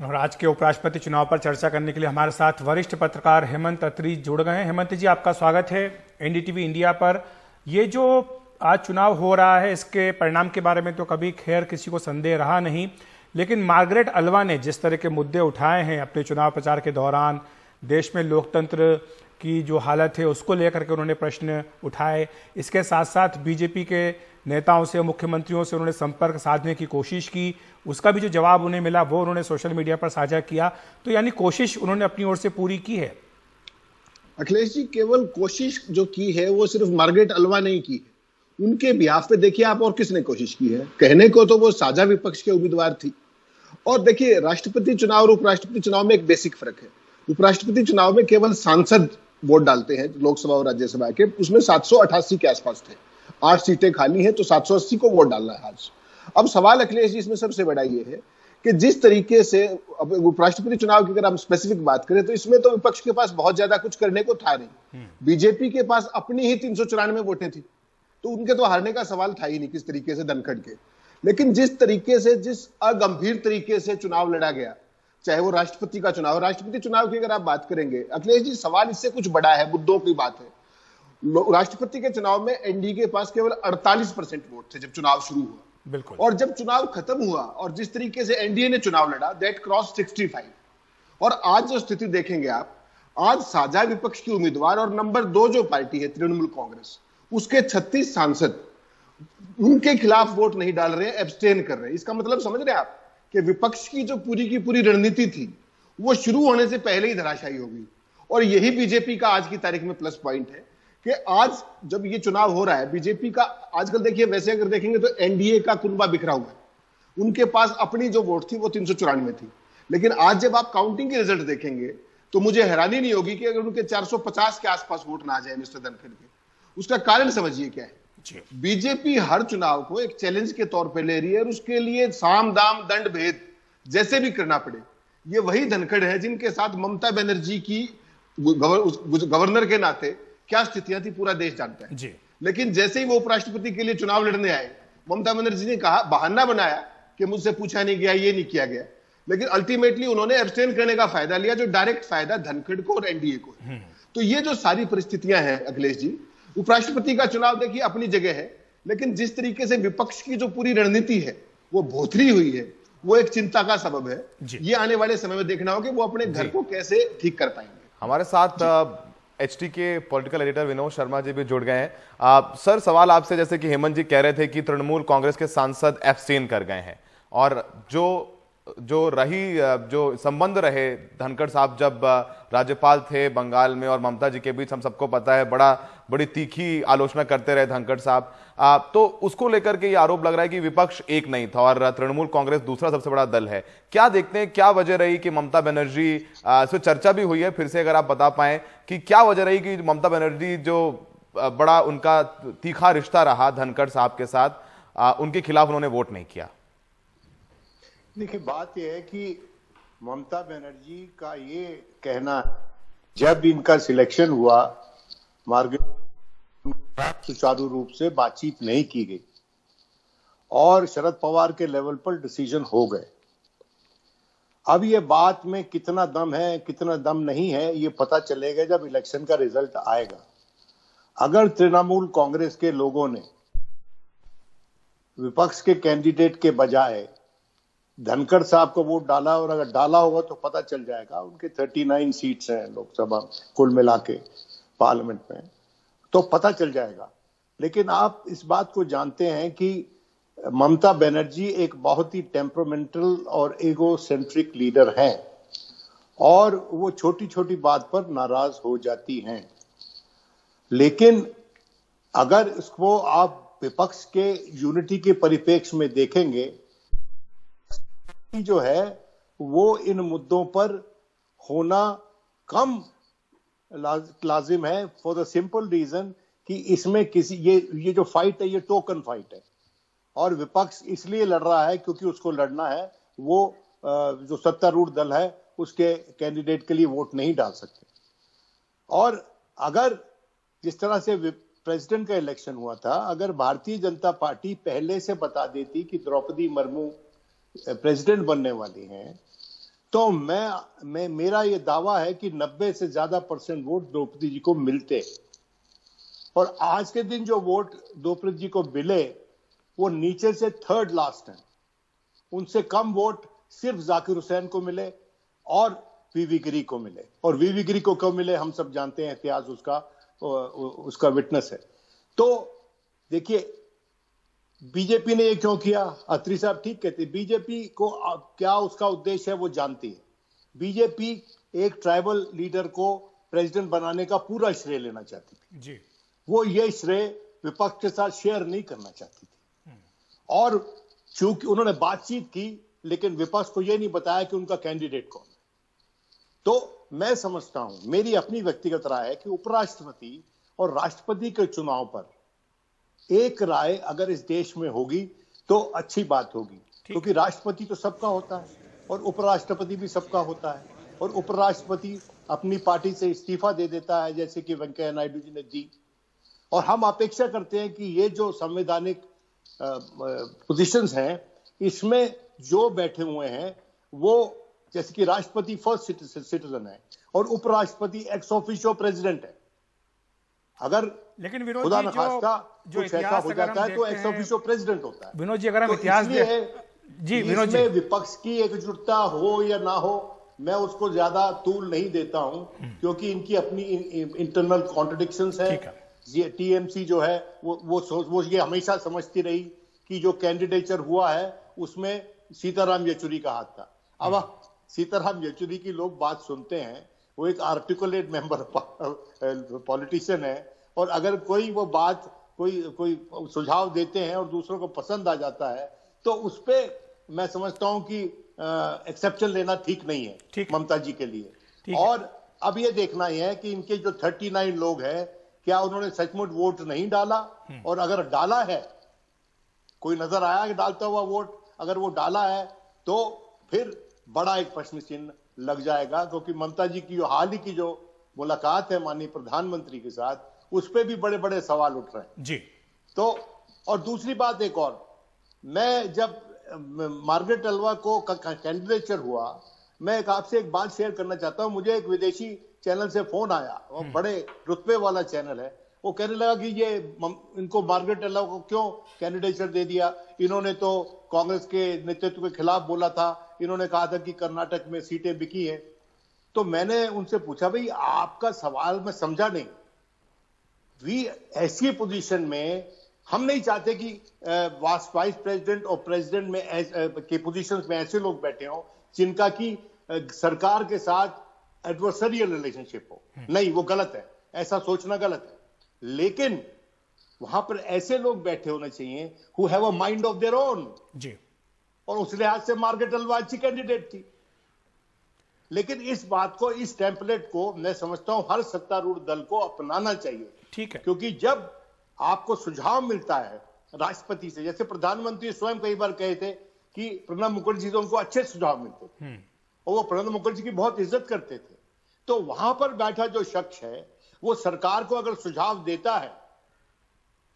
और आज के उपराष्ट्रपति चुनाव पर चर्चा करने के लिए हमारे साथ वरिष्ठ पत्रकार हेमंत अत्री जुड़ गए हैं। हेमंत जी, आपका स्वागत है एनडीटीवी इंडिया पर। ये जो आज चुनाव हो रहा है, इसके परिणाम के बारे में तो कभी खैर किसी को संदेह रहा नहीं, लेकिन मार्गरेट अल्वा ने जिस तरह के मुद्दे उठाए हैं अपने चुनाव प्रचार के दौरान, देश में लोकतंत्र की जो हालत है उसको लेकर के उन्होंने प्रश्न उठाए। इसके साथ साथ बीजेपी के नेताओं से, मुख्यमंत्रियों से उन्होंने संपर्क साधने की कोशिश की, उसका भी जो जवाब उन्हें मिला वो उन्होंने सोशल मीडिया पर साझा किया। तो यानी कोशिश उन्होंने अपनी ओर से पूरी की है। अखिलेश जी, केवल कोशिश जो की है वो सिर्फ मार्गरेट अल्वा नहीं की है, उनके बिहाफ पे देखिए आप और किसने कोशिश की है। कहने को तो वो साझा विपक्ष के उम्मीदवार थी। और देखिए, राष्ट्रपति चुनाव और उपराष्ट्रपति चुनाव में एक बेसिक फर्क है। उपराष्ट्रपति चुनाव में केवल सांसद वोट डालते हैं, लोकसभा और राज्यसभा के, उसमें 788 के आसपास थे। 8 सीटें खाली हैं तो 780 को वोट डालना है आज। अब सवाल अखिलेश जी इसमें सबसे बड़ा ये है कि जिस तरीके से अब उपराष्ट्रपति चुनाव की अगर हम स्पेसिफिक बात करें तो इसमें तो विपक्ष के पास बहुत ज्यादा कुछ करने को था नहीं। बीजेपी के पास अपनी ही 394 वोटें थी, तो उनके तो हारने का सवाल था ही नहीं किस तरीके से धनखड़ के। लेकिन जिस तरीके से, जिस अगंभीर तरीके से चुनाव लड़ा गया, चाहे वो राष्ट्रपति का चुनाव, राष्ट्रपति चुनाव की अगर आप बात करेंगे अखिलेश जी, सवाल इससे कुछ बड़ा है, मुद्दों की बात है। राष्ट्रपति के चुनाव में एनडीए के पास केवल 48% वोट थे जब चुनाव शुरू हुआ। बिल्कुल। और जब चुनाव खत्म हुआ और जिस तरीके से एनडीए ने चुनाव लड़ा, दैट क्रॉस 65। और आज जो स्थिति देखेंगे आप, आज साझा विपक्ष की उम्मीदवार और नंबर 2 जो पार्टी है तृणमूल कांग्रेस, उसके 36 सांसद उनके खिलाफ वोट नहीं डाल रहे हैं, एब्सटेन कर रहे हैं। इसका मतलब समझ रहे हैं आप कि विपक्ष की जो पूरी की पूरी रणनीति थी वो शुरू होने से पहले ही धराशायी हो गई। और यही बीजेपी का आज की तारीख में प्लस पॉइंट है कि आज जब ये चुनाव हो रहा है, बीजेपी का आजकल देखिए, वैसे अगर देखेंगे तो एनडीए का कुनबा बिखरा हुआ है। उनके पास अपनी जो वोट थी वो 394 थी, लेकिन आज जब आप काउंटिंग के रिजल्ट देखेंगे तो मुझे हैरानी नहीं होगी कि अगर उनके 450 के आसपास वोट ना आ जाए मिस्टर धनखड़ के। उसका कारण समझिए क्या है। बीजेपी हर चुनाव को एक चैलेंज के तौर पे ले रही है और उसके लिए साम दाम दंड भेद जैसे भी करना पड़े। ये वही धनखड़ है जिनके साथ ममता बनर्जी की गवर्नर के नाते क्या स्थितियां थी पूरा देश जानता है जी। लेकिन जैसे ही वो उपराष्ट्रपति के लिए चुनाव लड़ने आए, ममता बनर्जी ने कहा, बहाना बनाया कि मुझसे पूछा नहीं गया, ये नहीं किया गया। लेकिन अल्टीमेटली उन्होंने एब्सटेन करने का फायदा लिया, जो डायरेक्ट फायदा धनखड़ को और एनडीए को है। तो ये जो सारी परिस्थितियां हैं अखिलेश जी, उपराष्ट्रपति का चुनाव देखिए अपनी जगह है, लेकिन जिस तरीके से विपक्ष की जो पूरी रणनीति है वो भोथरी हुई है, वो एक चिंता का सबब है। ये आने वाले समय में देखना होगा कि वो अपने घर को कैसे ठीक कर पाएंगे। हमारे साथ एचटी के पॉलिटिकल एडिटर विनोद शर्मा जी भी जुड़ गए हैं। सर, सवाल आपसे, जैसे कि हेमंत जी कह रहे थे कि तृणमूल कांग्रेस के सांसद एब्सटेन कर गए हैं, और जो संबंध रहे धनखड़ साहब जब राज्यपाल थे बंगाल में और ममता जी के बीच, हम सबको पता है, बड़ी तीखी आलोचना करते रहे धनखड़ साहब। तो उसको लेकर के ये आरोप लग रहा है कि विपक्ष एक नहीं था और तृणमूल कांग्रेस दूसरा सबसे बड़ा दल है। क्या देखते हैं, क्या वजह रही कि ममता बनर्जी, इस पर चर्चा भी हुई है, फिर से अगर आप बता पाएं कि क्या वजह रही कि ममता बनर्जी, जो बड़ा उनका तीखा रिश्ता रहा धनखड़ साहब के साथ, उनके खिलाफ उन्होंने वोट नहीं किया? देखिए, बात यह है कि ममता बनर्जी का ये कहना, जब इनका सिलेक्शन हुआ, मार्गरेट सुचारू रूप से बातचीत नहीं की गई और शरद पवार के लेवल पर डिसीजन हो गए। अब ये बात में कितना दम है कितना दम नहीं है ये पता चलेगा जब इलेक्शन का रिजल्ट आएगा। अगर तृणमूल कांग्रेस के लोगों ने विपक्ष के कैंडिडेट के बजाय धनखड़ साहब को वोट डाला, और अगर डाला होगा तो पता चल जाएगा, उनके 39 सीट्स हैं लोकसभा कुल मिला के पार्लियामेंट में, तो पता चल जाएगा। लेकिन आप इस बात को जानते हैं कि ममता बनर्जी एक बहुत ही टेम्परामेंटल और ईगोसेंट्रिक लीडर हैं और वो छोटी छोटी बात पर नाराज हो जाती हैं। लेकिन अगर इसको आप विपक्ष के यूनिटी के परिप्रेक्ष्य में देखेंगे, जो है वो इन मुद्दों पर होना कम लाजिम है, फॉर द सिंपल रीजन कि इसमें किसी ये जो फाइट है ये टोकन फाइट है, और विपक्ष इसलिए लड़ रहा है क्योंकि उसको लड़ना है, वो जो सत्तारूढ़ दल है उसके कैंडिडेट के लिए वोट नहीं डाल सकते। और अगर जिस तरह से प्रेसिडेंट का इलेक्शन हुआ था, अगर भारतीय जनता पार्टी पहले से बता देती कि द्रौपदी मुर्मू प्रेसिडेंट बनने वाली हैं, तो मेरा ये दावा है कि 90 से ज्यादा % वोट द्रौपदी जी को मिलते, और आज के दिन जो वोट द्रौपदी जी को मिले वो नीचे से थर्ड लास्ट है। उनसे कम वोट सिर्फ जाकिर हुसैन को मिले और वीवी गिरी को मिले, और वीवी गिरी को क्यों मिले हम सब जानते हैं, इतिहास उसका विटनेस है। तो देखिए बीजेपी ने ये क्यों किया, अत्री साहब ठीक कहते, बीजेपी को क्या उसका उद्देश्य है वो जानती है। बीजेपी एक ट्राइबल लीडर को प्रेसिडेंट बनाने का पूरा श्रेय लेना चाहती थी जी। वो ये श्रेय विपक्ष के साथ शेयर नहीं करना चाहती थी, और चूंकि उन्होंने बातचीत की लेकिन विपक्ष को यह नहीं बताया कि उनका कैंडिडेट कौन है। तो मैं समझता हूं, मेरी अपनी व्यक्तिगत राय है कि उपराष्ट्रपति और राष्ट्रपति के चुनाव पर एक राय अगर इस देश में होगी तो अच्छी बात होगी, क्योंकि राष्ट्रपति तो सबका होता है और उपराष्ट्रपति भी सबका होता है, और उपराष्ट्रपति अपनी पार्टी से इस्तीफा दे देता है जैसे कि वेंकैया नायडू जी ने दी। और हम अपेक्षा करते हैं कि ये जो संवैधानिक पोजीशंस हैं इसमें जो बैठे हुए हैं वो, जैसे कि राष्ट्रपति फर्स्ट सिटीजन है और उपराष्ट्रपति एक्स ऑफिशियो प्रेसिडेंट है। अगर लेकिन विनोद खुदा जी न खास्ता जो कुछ ऐसा हो जाता है तो एक्स ऑफिशियो प्रेसिडेंट होता है। विनोद जी अगर हम तो इतिहास जी विनोद जी, विपक्ष की एकजुटता हो या ना हो मैं उसको ज्यादा तूल नहीं देता हूं, क्योंकि इनकी अपनी इंटरनल कॉन्ट्रडिक्शंस है। टीएमसी जो है वो ये हमेशा समझती रही कि जो कैंडिडेचर हुआ है उसमें सीताराम येचुरी का हाथ था। अब सीताराम येचुरी की लोग बात सुनते हैं, वो एक आर्टिकुलेट मेंबर पॉलिटिशियन है, और अगर कोई वो बात कोई सुझाव देते हैं और दूसरों को पसंद आ जाता है तो उस पे मैं समझता हूं कि एक्सेप्शन लेना ठीक नहीं है ममता जी के लिए। और अब ये देखना ही है कि इनके जो 39 लोग हैं क्या उन्होंने सचमुच वोट नहीं डाला, और अगर डाला है, कोई नजर आया कि डालता हुआ वोट, अगर वो डाला है तो फिर बड़ा एक प्रश्न चिन्ह लग जाएगा, क्योंकि ममता जी की जो हाल ही की जो मुलाकात है माननीय प्रधानमंत्री के साथ, उस पर भी बड़े बड़े सवाल उठ रहे हैं जी। तो और दूसरी बात एक और, मैं जब मार्गरेट अल्वा को कैंडिडेचर हुआ, मैं आपसे एक बात शेयर करना चाहता हूं। मुझे एक विदेशी चैनल से फोन आया, और बड़े रुतबे वाला चैनल है, वो कहने लगा कि ये इनको मार्गरेट अल्वा को क्यों कैंडिडेचर दे दिया, इन्होंने तो कांग्रेस के नेतृत्व के खिलाफ बोला था, इन्होंने कहा था कि कर्नाटक में सीटें बिकी हैं। तो मैंने उनसे पूछा, भाई आपका सवाल मैं समझा नहीं। ऐसी पोजीशन में हम नहीं चाहते कि वाइस प्रेसिडेंट और प्रेसिडेंट में के पोजीशंस में ऐसे लोग बैठे हों जिनका की सरकार के साथ एडवर्सरियल रिलेशनशिप हो। नहीं, वो गलत है, ऐसा सोचना गलत है। लेकिन वहां पर ऐसे लोग बैठे होने चाहिए who have a mind of their own जी। और उस लिहाज से मार्गरेट अल्वा अच्छी कैंडिडेट थी। लेकिन इस बात को, इस टेम्पलेट को मैं समझता हूं हर सत्तारूढ़ दल को अपनाना चाहिए। ठीक है, क्योंकि जब आपको सुझाव मिलता है राष्ट्रपति से, जैसे प्रधानमंत्री स्वयं कई बार कहे थे कि प्रणब मुखर्जी से उनको अच्छे सुझाव मिलते थे और वो प्रणब मुखर्जी की बहुत इज्जत करते थे। तो वहां पर बैठा जो शख्स है वो सरकार को अगर सुझाव देता है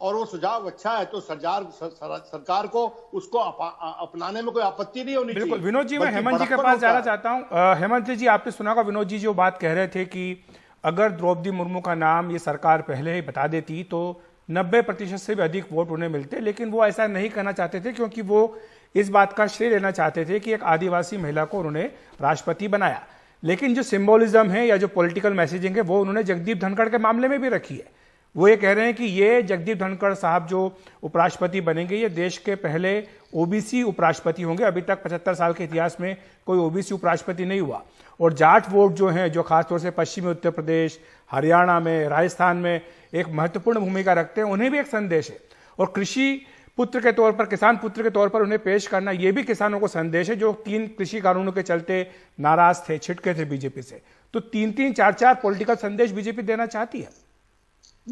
और वो सुझाव अच्छा है तो सरकार को उसको अपनाने में कोई आपत्ति नहीं होनी चाहिए। बिल्कुल। विनोद जी, मैं हेमंत जी के पास जाना चाहता हूं। हेमंत जी, आपने सुना होगा विनोद जी जो बात कह रहे थे कि अगर द्रौपदी मुर्मू का नाम ये सरकार पहले ही बता देती तो 90% से भी अधिक वोट उन्हें मिलते, लेकिन वो ऐसा नहीं करना चाहते थे क्योंकि वो इस बात का श्रेय लेना चाहते थे कि एक आदिवासी महिला को उन्होंने राष्ट्रपति बनाया। लेकिन जो सिंबोलिज्म है या जो पॉलिटिकल मैसेजिंग है वो उन्होंने जगदीप धनखड़ के मामले में भी रखी है। वो ये कह रहे हैं कि ये जगदीप धनखड़ साहब जो उपराष्ट्रपति बनेंगे ये देश के पहले ओबीसी उपराष्ट्रपति होंगे। अभी तक 75 साल के इतिहास में कोई ओबीसी उपराष्ट्रपति नहीं हुआ। और जाट वोट जो हैं, जो खासतौर से पश्चिमी उत्तर प्रदेश, हरियाणा में, राजस्थान में एक महत्वपूर्ण भूमिका रखते हैं, उन्हें भी एक संदेश है। और कृषि पुत्र के तौर पर, किसान पुत्र के तौर पर उन्हें पेश करना, ये भी किसानों को संदेश है जो 3 कृषि कानूनों के चलते नाराज थे, छिटके थे बीजेपी से। तो 3-3, 4-4 पॉलिटिकल संदेश बीजेपी देना चाहती है।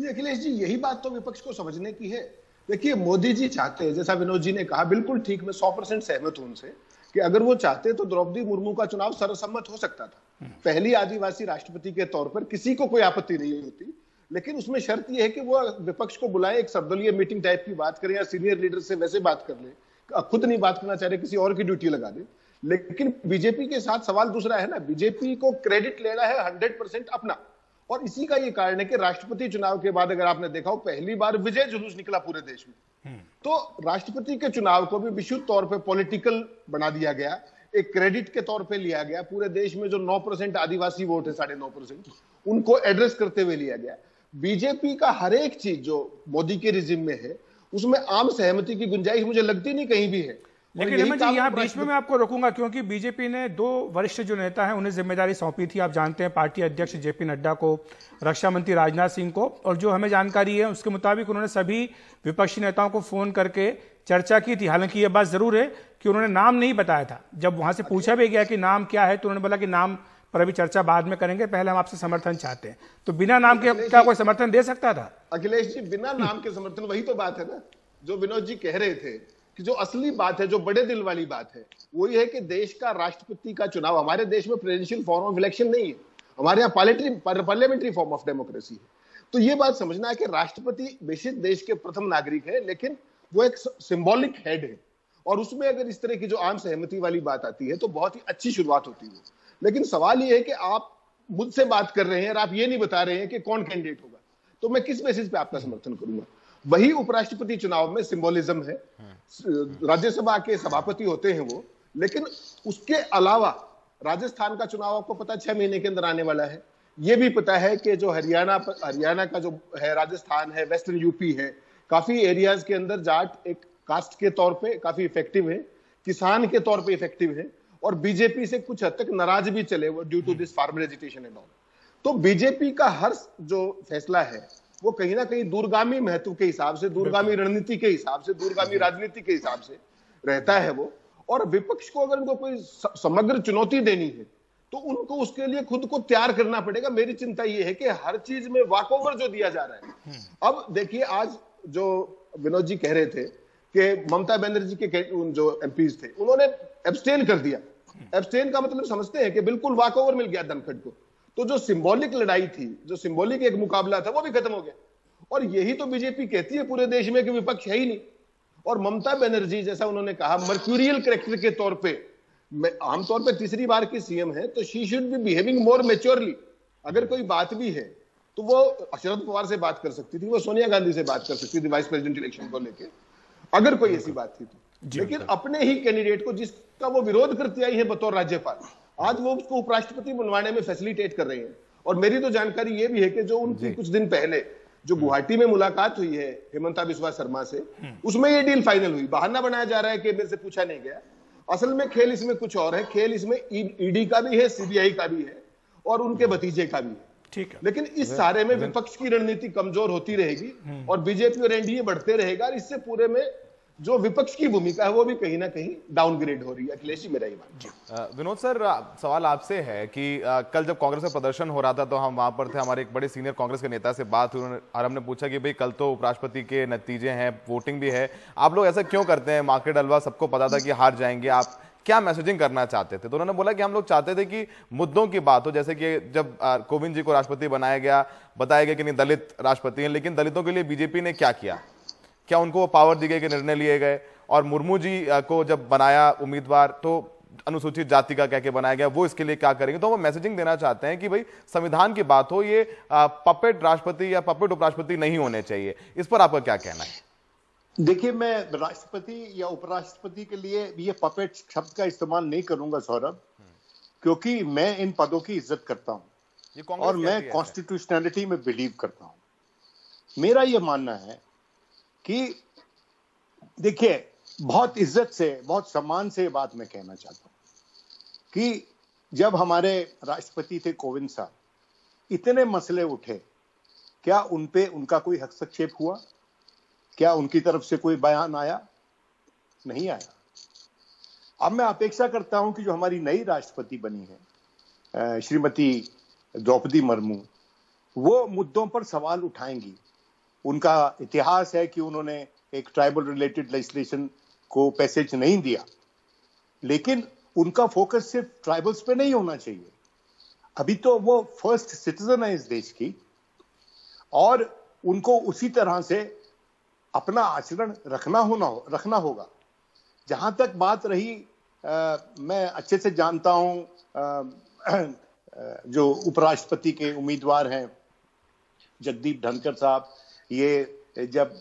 अखिलेश जी, यही बात तो विपक्ष को समझने की है। देखिए, मोदी जी चाहते हैं, जैसा विनोद जी ने कहा, बिल्कुल ठीक, मैं 100% सहमत हूं उनसे, कि अगर वो चाहते तो द्रौपदी मुर्मू का चुनाव सर्वसम्मत हो सकता था। पहली आदिवासी राष्ट्रपति के तौर पर किसी को कोई आपत्ति नहीं होती, लेकिन उसमें शर्त यह है कि वो विपक्ष को बुलाए, एक सर्वदलीय मीटिंग टाइप की बात करें या सीनियर लीडर से वैसे बात कर ले, खुद नहीं बात करना चाह रहे, किसी और की ड्यूटी लगा दे। लेकिन बीजेपी के साथ सवाल दूसरा है ना, बीजेपी को क्रेडिट लेना है 100% अपना। और इसी का ये कारण है कि राष्ट्रपति चुनाव के बाद अगर आपने देखा हो, पहली बार विजय जुलूस निकला पूरे देश में। तो राष्ट्रपति के चुनाव को भी विशुद्ध तौर पे पॉलिटिकल बना दिया गया, एक क्रेडिट के तौर पे लिया गया। पूरे देश में जो 9% आदिवासी वोट है, 9.5%, उनको एड्रेस करते हुए लिया गया। बीजेपी का हर एक चीज जो मोदी के रिजिम में है, उसमें आम सहमति की गुंजाइश मुझे लगती नहीं कहीं भी है। लेकिन हेमंत जी, यहाँ बीच में मैं आपको रोकूंगा, क्योंकि बीजेपी ने 2 वरिष्ठ जो नेता हैं उन्हें जिम्मेदारी सौंपी थी। आप जानते हैं, पार्टी अध्यक्ष जेपी नड्डा को, रक्षा मंत्री राजनाथ सिंह को, और जो हमें जानकारी है उसके मुताबिक उन्होंने सभी विपक्षी नेताओं को फोन करके चर्चा की थी। हालांकि यह बात जरूर है कि उन्होंने नाम नहीं बताया था। जब वहां से पूछा भी गया कि नाम क्या है, तो उन्होंने बोला कि नाम पर अभी चर्चा बाद में करेंगे, पहले हम आपसे समर्थन चाहते हैं। तो बिना नाम के क्या कोई समर्थन दे सकता था? अखिलेश जी, बिना नाम के समर्थन, वही तो बात है ना जो विनोद जी कह रहे थे, कि जो असली बात है, जो बड़े दिल वाली बात है, वो ये है कि देश का राष्ट्रपति का चुनाव, हमारे देश में प्रेसिडेंशियल फॉर्म ऑफ इलेक्शन नहीं है, हमारे यहाँ पार्लियामेंट्री फॉर्म ऑफ डेमोक्रेसी है। तो ये बात समझना है कि राष्ट्रपति बेशक देश के प्रथम नागरिक है, लेकिन वो एक सिंबॉलिक हेड है। और उसमें अगर इस तरह की जो आम सहमति वाली बात आती है, तो बहुत ही अच्छी शुरुआत होती है। लेकिन सवाल ये है कि आप मुझसे बात कर रहे हैं और आप ये नहीं बता रहे हैं कि कौन कैंडिडेट होगा, तो मैं किस बेसिस पे आपका समर्थन करूंगा? वही उपराष्ट्रपति चुनाव में सिंबोलिज्म है, राज्यसभा के सभापति होते हैं वो, लेकिन उसके अलावा राजस्थान का चुनाव आपको पता 6 महीने के अंदर आने वाला है। ये भी पता है कि जो हरियाणा का जो है, राजस्थान है, वेस्टर्न यूपी है, काफी एरियाज के अंदर जाट एक कास्ट के तौर पे काफी इफेक्टिव है, किसान के तौर पे इफेक्टिव है, और बीजेपी से कुछ हद तक नाराज भी चले वो due to this farmer agitation and all. तो बीजेपी का हर जो फैसला है वो कहीं ना कहीं दूरगामी महत्व के हिसाब से, दूरगामी रणनीति के हिसाब से, दूरगामी राजनीति के हिसाब से रहता है वो। और विपक्ष को अगर उनको कोई समग्र चुनौती देनी है, तो उनको उसके लिए खुद को तैयार करना पड़ेगा। मेरी चिंता ये है कि हर चीज में वॉकओवर जो दिया जा रहा है। अब देखिए, आज जो विनोद जी कह रहे थे कि ममता बनर्जी के जो एमपीज थे, उन्होंने एब्सटेन कर दिया। एब्सटेन का मतलब समझते हैं कि बिल्कुल वॉकओवर मिल गया धनखड़ को। तो जो सिंबॉलिक लड़ाई थी, जो सिंबॉलिक एक मुकाबला था, वो भी खत्म हो गया। और यही तो बीजेपी कहती है पूरे देश में कि विपक्ष है ही नहीं। और ममता बनर्जी, जैसा उन्होंने कहा, मर्क्यूरियल कैरेक्टर के तौर पे, आमतौर पे तीसरी बार की सीएम है, तो she should be behaving more maturely. अगर कोई बात भी है तो वो शरद पवार से बात कर सकती थी, वो सोनिया गांधी से बात कर सकती थी वाइस प्रेसिडेंट इलेक्शन को लेकर, अगर कोई ऐसी बात थी तो। लेकिन अपने ही कैंडिडेट को, जिसका वो विरोध करती आई है बतौर राज्यपाल, आज वो उसको उपराष्ट्रपति बनवाने में फैसिलिटेट कर रहे हैं। और मेरी तो जानकारी ये भी है कि जो उनकी कुछ दिन पहले जो गुवाहाटी में मुलाकात हुई है हेमंता बिस्वा शर्मा से, उसमें ये डील फाइनल हुई। बहाना बनाया जा रहा है कि मेरे से पूछा नहीं गया, असल में खेल इसमें कुछ और है। खेल इसमें ईडी का भी है, सीबीआई का भी है, और उनके भतीजे का भी है। ठीक है। लेकिन इस सारे में विपक्ष की रणनीति कमजोर होती रहेगी और बीजेपी और एनडीए बढ़ते रहेगा, और इससे पूरे में जो विपक्ष की भूमिका है वो भी कहीं ना कहीं डाउनग्रेड हो रही है। अखिलेश जी, मेरा ये मान। विनोद सर, सवाल आपसे है कि कल जब कांग्रेस का प्रदर्शन हो रहा था तो हम वहां पर थे, हमारे एक बड़े सीनियर कांग्रेस के नेता से बात हुई और हमने पूछा कि भाई कल तो उपराष्ट्रपति के नतीजे हैं, वोटिंग भी है, आप लोग ऐसा क्यों करते हैं? मार्केट हलवा, सबको पता था कि हार जाएंगे, आप क्या मैसेजिंग करना चाहते थे? तो उन्होंने बोला कि हम लोग चाहते थे कि मुद्दों की बात हो, जैसे कि जब कोविंद जी को राष्ट्रपति बनाया गया, बताया गया कि नहीं दलित राष्ट्रपति हैं, लेकिन दलितों के लिए बीजेपी ने क्या किया? क्या उनको वो पावर दी गई कि निर्णय लिए गए? और मुर्मू जी को जब बनाया उम्मीदवार तो अनुसूचित जाति का कह के बनाया गया, वो इसके लिए क्या करेंगे? तो वो मैसेजिंग देना चाहते हैं कि भाई संविधान की बात हो, ये पपेट राष्ट्रपति या पपेट उपराष्ट्रपति नहीं होने चाहिए। इस पर आपका क्या कहना है? देखिए, मैं राष्ट्रपति या उपराष्ट्रपति के लिए ये पपेट शब्द का इस्तेमाल नहीं करूंगा सौरभ, क्योंकि मैं इन पदों की इज्जत करता हूं और मैं कॉन्स्टिट्यूशनैलिटी में बिलीव करता हूं। मेरा ये मानना है कि देखिए, बहुत इज्जत से, बहुत सम्मान से बात मैं कहना चाहता हूं कि जब हमारे राष्ट्रपति थे कोविंद साहब, इतने मसले उठे, क्या उन पे उनका कोई हस्तक्षेप हुआ? क्या उनकी तरफ से कोई बयान आया? नहीं आया। अब मैं अपेक्षा करता हूं कि जो हमारी नई राष्ट्रपति बनी है, श्रीमती द्रौपदी मुर्मू, वो मुद्दों पर सवाल उठाएंगी। उनका इतिहास है कि उन्होंने एक ट्राइबल रिलेटेड लेजिस्लेशन को पैसेज नहीं दिया, लेकिन उनका फोकस सिर्फ ट्राइबल्स पे नहीं होना चाहिए। अभी तो वो फर्स्ट सिटीजन है इस देश की, और उनको उसी तरह से अपना आचरण रखना होगा। जहां तक बात रही मैं अच्छे से जानता हूं जो उपराष्ट्रपति के उम्मीदवार हैं जगदीप धनखड़ साहब, ये जब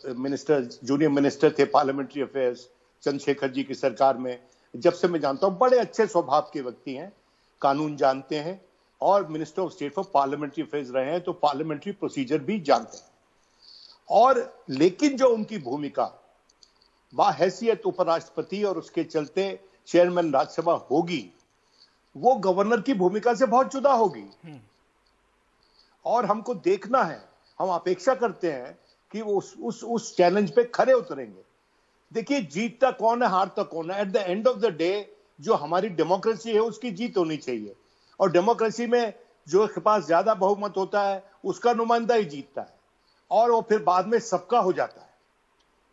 जूनियर मिनिस्टर थे पार्लियामेंट्री अफेयर्स चंद्रशेखर जी की सरकार में, जब से मैं जानता हूं बड़े अच्छे स्वभाव के व्यक्ति हैं, कानून जानते हैं और minister of state for parliamentary affairs रहे हैं, तो पार्लियामेंट्री प्रोसीजर भी जानते हैं। और लेकिन जो उनकी भूमिका बाहैसियत उपराष्ट्रपति और उसके चलते चेयरमैन राज्यसभा होगी, वो गवर्नर की भूमिका से बहुत जुदा होगी। और हमको देखना है, हम अपेक्षा करते हैं कि वो उस चैलेंज पे खरे उतरेंगे। देखिए, जीतता कौन है, हारता कौन है, at the end of the day जो हमारी डेमोक्रेसी है उसकी जीत होनी चाहिए। और डेमोक्रेसी में जो के पास ज्यादा बहुमत होता है उसका नुमाइंदा ही जीतता है, और वो फिर बाद में सबका हो जाता है।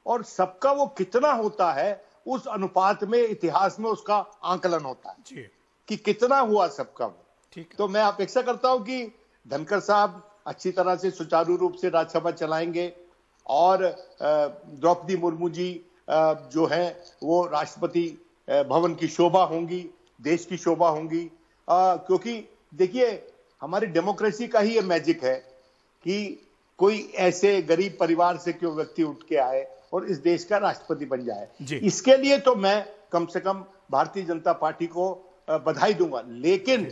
और सबका वो कितना होता है उस अनुपात में इतिहास में उसका आंकलन होता है कि कितना हुआ सबका वो। ठीक। तो मैं अपेक्षा करता हूं कि धनखड़ साहब अच्छी तरह से सुचारू रूप से राज्यसभा चलाएंगे, और द्रौपदी मुर्मू जी जो है वो राष्ट्रपति भवन की शोभा होंगी, देश की शोभा होंगी। क्योंकि देखिए, हमारी डेमोक्रेसी का ही ये मैजिक है कि कोई ऐसे गरीब परिवार से क्यों व्यक्ति उठ के आए और इस देश का राष्ट्रपति बन जाए। इसके लिए तो मैं कम से कम भारतीय जनता पार्टी को बधाई दूंगा। लेकिन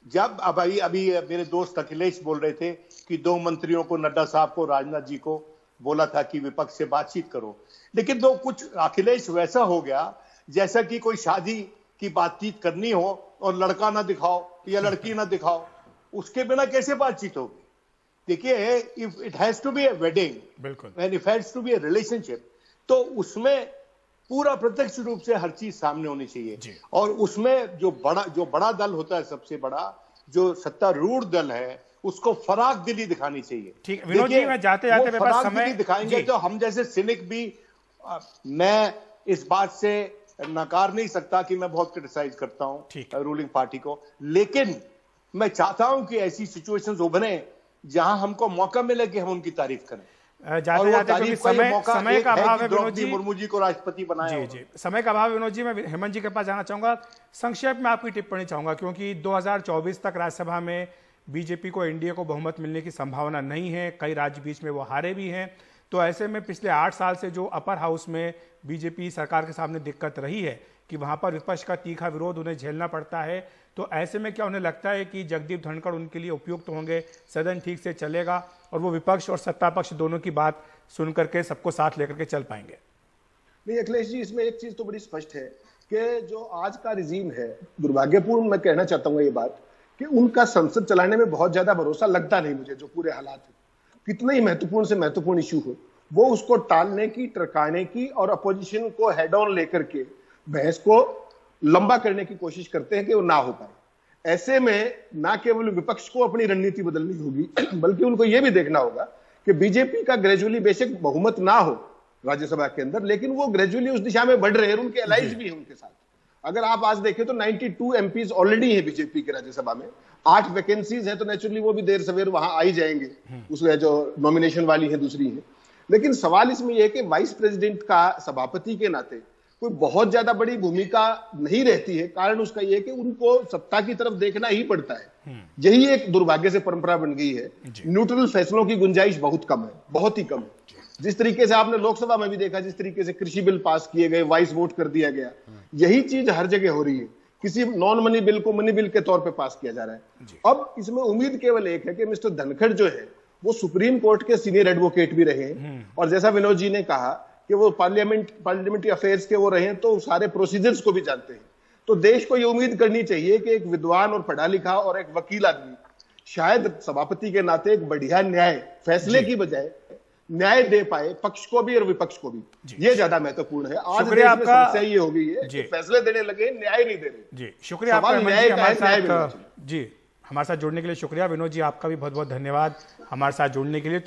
जब अभी मेरे दोस्त अखिलेश बोल रहे थे कि 2 मंत्रियों को, नड्डा साहब को, राजनाथ जी को बोला था कि विपक्ष से बातचीत करो, लेकिन तो कुछ अखिलेश वैसा हो गया जैसा कि कोई शादी की बातचीत करनी हो और लड़का ना दिखाओ या लड़की ना दिखाओ, उसके बिना कैसे बातचीत होगी। देखिए, if it has to be a wedding, बिल्कुल, and if has to be a relationship, तो उसमें पूरा प्रत्यक्ष रूप से हर चीज सामने होनी चाहिए। और उसमें जो बड़ा दल होता है, सबसे बड़ा जो सत्तारूढ़ दल है, उसको फराक दिली दिखानी चाहिए। ठीक, विनोद जी, मैं जाते जाते फराक दिली दिखाएंगे तो हम जैसे सिनिक भी, मैं इस बात से नकार नहीं सकता कि मैं बहुत क्रिटिसाइज करता हूं रूलिंग पार्टी को, लेकिन मैं चाहता हूं कि ऐसी सिचुएशंस उभरे जहां हमको मौका मिले कि हम उनकी तारीफ करें। जाते जाते क्योंकि समय का अभाव है विनोद जी, मुर्मू जी को राष्ट्रपति बनाया। जी, समय का अभाव विनोद जी, मैं हेमंत जी के पास जाना चाहूंगा। संक्षेप में आपकी टिप्पणी चाहूंगा, क्योंकि 2024 तक राज्यसभा में बीजेपी को, एनडीए को बहुमत मिलने की संभावना नहीं है, कई राज्य बीच में वो हारे भी हैं। तो ऐसे में पिछले 8 साल से जो अपर हाउस में बीजेपी सरकार के सामने दिक्कत रही है कि वहां पर विपक्ष का तीखा विरोध उन्हें झेलना पड़ता है, तो ऐसे में क्या उन्हें लगता है कि जगदीप धनखड़ उनके लिए उपयुक्त होंगे, सदन ठीक से चलेगा और वो विपक्ष और सत्ता पक्ष दोनों की बात सुन करके सबको साथ लेकर के चल पाएंगे? नहीं अखिलेश जी, इसमें एक चीज तो बड़ी स्पष्ट है कि जो आज का रिजीम है, दुर्भाग्यपूर्ण मैं कहना चाहता हूं ये बात, कि उनका संसद चलाने में बहुत ज्यादा भरोसा लगता नहीं मुझे। जो पूरे हालात है, कितना ही महत्वपूर्ण से महत्वपूर्ण इश्यू हो, वो उसको टालने की, टरकाने की और अपोजिशन को हेड ऑन लेकर के बहस को लंबा करने की कोशिश करते हैं कि वो ना हो पाए। ऐसे में ना केवल विपक्ष को अपनी रणनीति बदलनी होगी, बल्कि उनको यह भी देखना होगा कि बीजेपी का ग्रेजुअली बेशक बहुमत ना हो राज्यसभा के अंदर, लेकिन वो ग्रेजुअली उस दिशा में बढ़ रहे हैं, उनके एलाइज भी हैं उनके साथ। अगर आप आज देखें तो 92 एमपीज ऑलरेडी है बीजेपी के राज्यसभा में, 8 वैकेंसीज है, तो नेचुरली वो भी देर सवेर वहां आ ही जाएंगे, उसमें जो नॉमिनेशन वाली है दूसरी है। लेकिन सवाल इसमें यह कि वाइस प्रेसिडेंट का सभापति के नाते कोई बहुत ज्यादा बड़ी भूमिका नहीं रहती है। कारण उसका यह कि उनको सत्ता की तरफ देखना ही पड़ता है। यही एक दुर्भाग्य से परंपरा बन गई है। न्यूट्रल फैसलों की गुंजाइश बहुत कम है, बहुत ही कम है। जिस तरीके से आपने लोकसभा में भी देखा, जिस तरीके से कृषि बिल पास किए गए, वाइस वोट कर दिया गया, यही चीज हर जगह हो रही है। किसी नॉन मनी बिल को मनी बिल के तौर पे पास किया जा रहा है। अब इसमें उम्मीद केवल एक है कि मिस्टर धनखड़ जो है वो सुप्रीम कोर्ट के सीनियर एडवोकेट भी रहे, और जैसा विनोद जी ने कहा कि वो पार्लियामेंट्री अफेयर्स के वो रहे, तो सारे प्रोसीजर्स को भी जानते हैं। तो देश को ये उम्मीद करनी चाहिए कि एक विद्वान और पढ़ा लिखा और एक वकील आदमी शायद सभापति के नाते एक बढ़िया न्याय, फैसले की बजाय न्याय दे पाए, पक्ष को भी और विपक्ष को भी। ये ज्यादा महत्वपूर्ण है। आज देश में समस्या ये हो गई है कि फैसले देने लगे, न्याय नहीं दे रहे। जी, शुक्रिया आपका हमारे साथ जुड़ने के लिए। शुक्रिया विनोद जी, आपका भी बहुत बहुत धन्यवाद हमारे साथ जुड़ने के लिए।